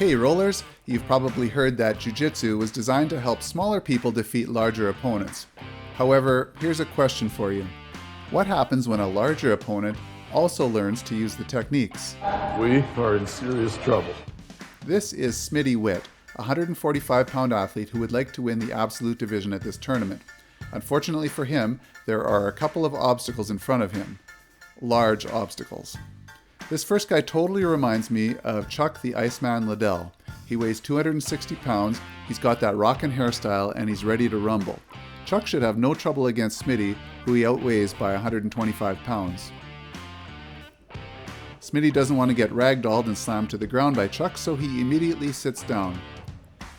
Hey rollers, you've probably heard that Jiu Jitsu was designed to help smaller people defeat larger opponents. However, here's a question for you. What happens when a larger opponent also learns to use the techniques? We are in serious trouble. This is Smitty Witt, a 145-pound athlete who would like to win the absolute division at this tournament. Unfortunately for him, there are a couple of obstacles in front of him. Large obstacles. This first guy totally reminds me of Chuck the Iceman Liddell. He weighs 260 pounds, he's got that rockin' hairstyle, and he's ready to rumble. Chuck should have no trouble against Smitty, who he outweighs by 125 pounds. Smitty doesn't want to get ragdolled and slammed to the ground by Chuck, so he immediately sits down.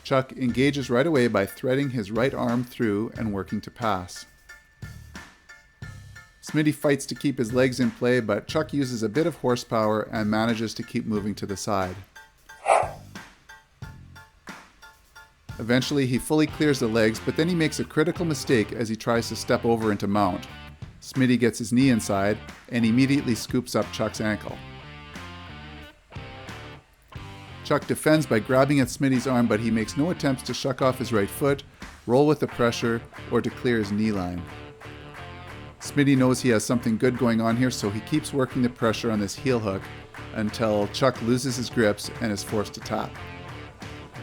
Chuck engages right away by threading his right arm through and working to pass. Smitty fights to keep his legs in play, but Chuck uses a bit of horsepower and manages to keep moving to the side. Eventually, he fully clears the legs, but then he makes a critical mistake as he tries to step over into mount. Smitty gets his knee inside and immediately scoops up Chuck's ankle. Chuck defends by grabbing at Smitty's arm, but he makes no attempts to shuck off his right foot, roll with the pressure, or to clear his knee line. Smitty knows he has something good going on here, so he keeps working the pressure on this heel hook until Chuck loses his grips and is forced to tap.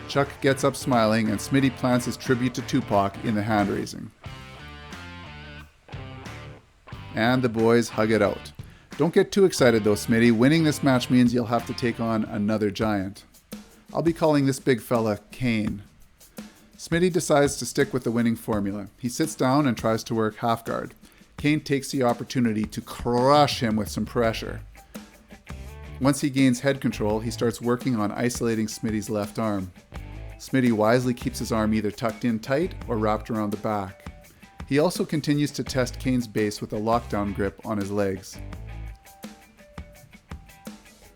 Chuck gets up smiling, and Smitty plants his tribute to Tupac in the hand raising. And the boys hug it out. Don't get too excited though, Smitty. Winning this match means you'll have to take on another giant. I'll be calling this big fella Kane. Smitty decides to stick with the winning formula. He sits down and tries to work half guard. Kane takes the opportunity to crush him with some pressure. Once he gains head control, he starts working on isolating Smitty's left arm. Smitty wisely keeps his arm either tucked in tight or wrapped around the back. He also continues to test Kane's base with a lockdown grip on his legs.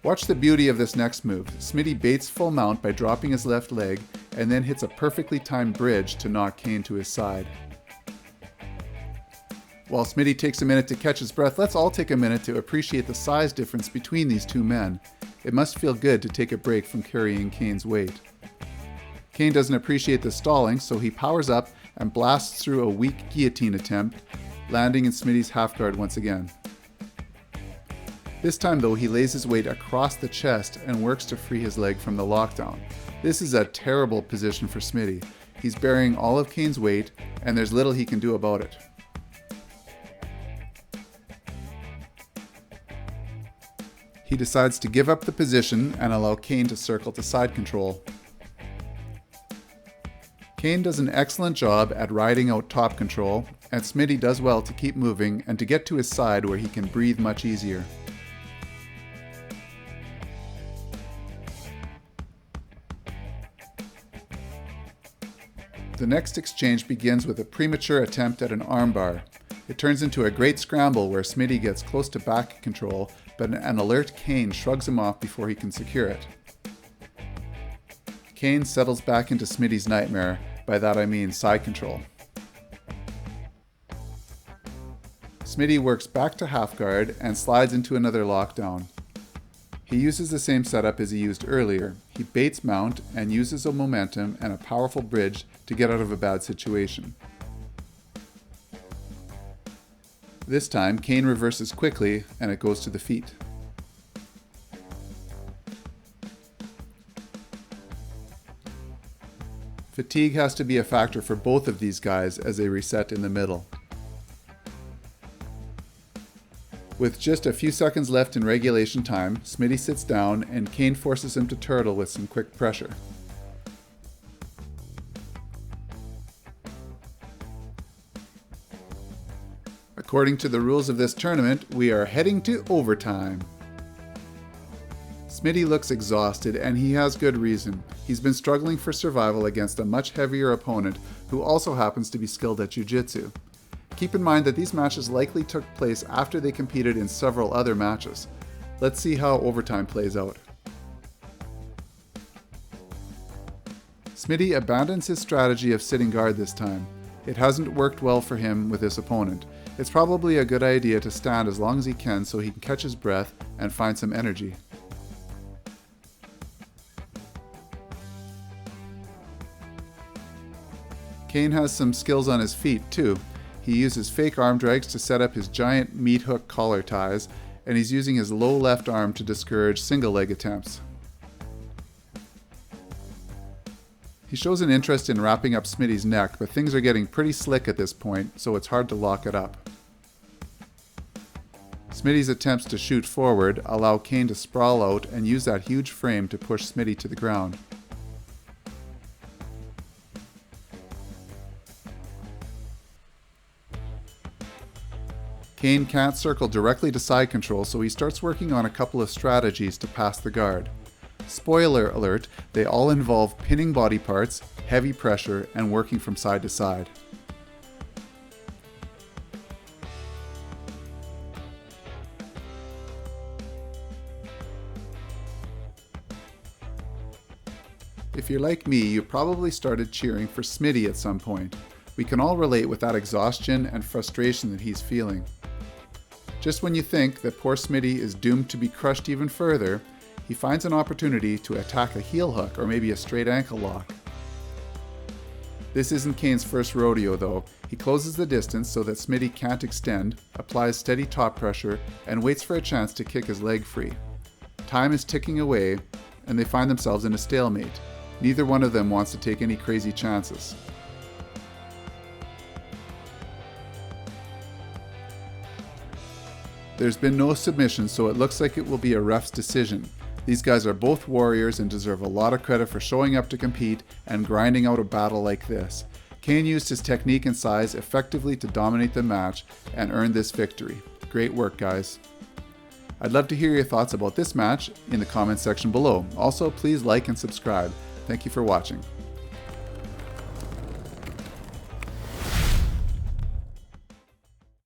Watch the beauty of this next move. Smitty baits full mount by dropping his left leg and then hits a perfectly timed bridge to knock Kane to his side. While Smitty takes a minute to catch his breath, let's all take a minute to appreciate the size difference between these two men. It must feel good to take a break from carrying Kane's weight. Kane doesn't appreciate the stalling, so he powers up and blasts through a weak guillotine attempt, landing in Smitty's half guard once again. This time though, he lays his weight across the chest and works to free his leg from the lockdown. This is a terrible position for Smitty. He's bearing all of Kane's weight, and there's little he can do about it. He decides to give up the position and allow Kane to circle to side control. Kane does an excellent job at riding out top control, and Smitty does well to keep moving and to get to his side where he can breathe much easier. The next exchange begins with a premature attempt at an armbar. It turns into a great scramble where Smitty gets close to back control, but an alert Kane shrugs him off before he can secure it. Kane settles back into Smitty's nightmare. By that I mean side control. Smitty works back to half guard and slides into another lockdown. He uses the same setup as he used earlier. He baits mount and uses a momentum and a powerful bridge to get out of a bad situation. This time, Kane reverses quickly and it goes to the feet. Fatigue has to be a factor for both of these guys as they reset in the middle. With just a few seconds left in regulation time, Smitty sits down and Kane forces him to turtle with some quick pressure. According to the rules of this tournament, we are heading to overtime. Smitty looks exhausted, and he has good reason. He's been struggling for survival against a much heavier opponent who also happens to be skilled at Jiu Jitsu. Keep in mind that these matches likely took place after they competed in several other matches. Let's see how overtime plays out. Smitty abandons his strategy of sitting guard this time. It hasn't worked well for him with this opponent. It's probably a good idea to stand as long as he can so he can catch his breath and find some energy. Kane has some skills on his feet too. He uses fake arm drags to set up his giant meat hook collar ties, and he's using his low left arm to discourage single leg attempts. He shows an interest in wrapping up Smitty's neck, but things are getting pretty slick at this point, so it's hard to lock it up. Smitty's attempts to shoot forward allow Kane to sprawl out and use that huge frame to push Smitty to the ground. Kane can't circle directly to side control, so he starts working on a couple of strategies to pass the guard. Spoiler alert, they all involve pinning body parts, heavy pressure, and working from side to side. If you're like me, you probably started cheering for Smitty at some point. We can all relate with that exhaustion and frustration that he's feeling. Just when you think that poor Smitty is doomed to be crushed even further, he finds an opportunity to attack a heel hook or maybe a straight ankle lock. This isn't Kane's first rodeo though. He closes the distance so that Smitty can't extend, applies steady top pressure, and waits for a chance to kick his leg free. Time is ticking away, and they find themselves in a stalemate. Neither one of them wants to take any crazy chances. There's been no submission, so it looks like it will be a ref's decision. These guys are both warriors and deserve a lot of credit for showing up to compete and grinding out a battle like this. Kane used his technique and size effectively to dominate the match and earn this victory. Great work, guys. I'd love to hear your thoughts about this match in the comments section below. Also, please like and subscribe. Thank you for watching.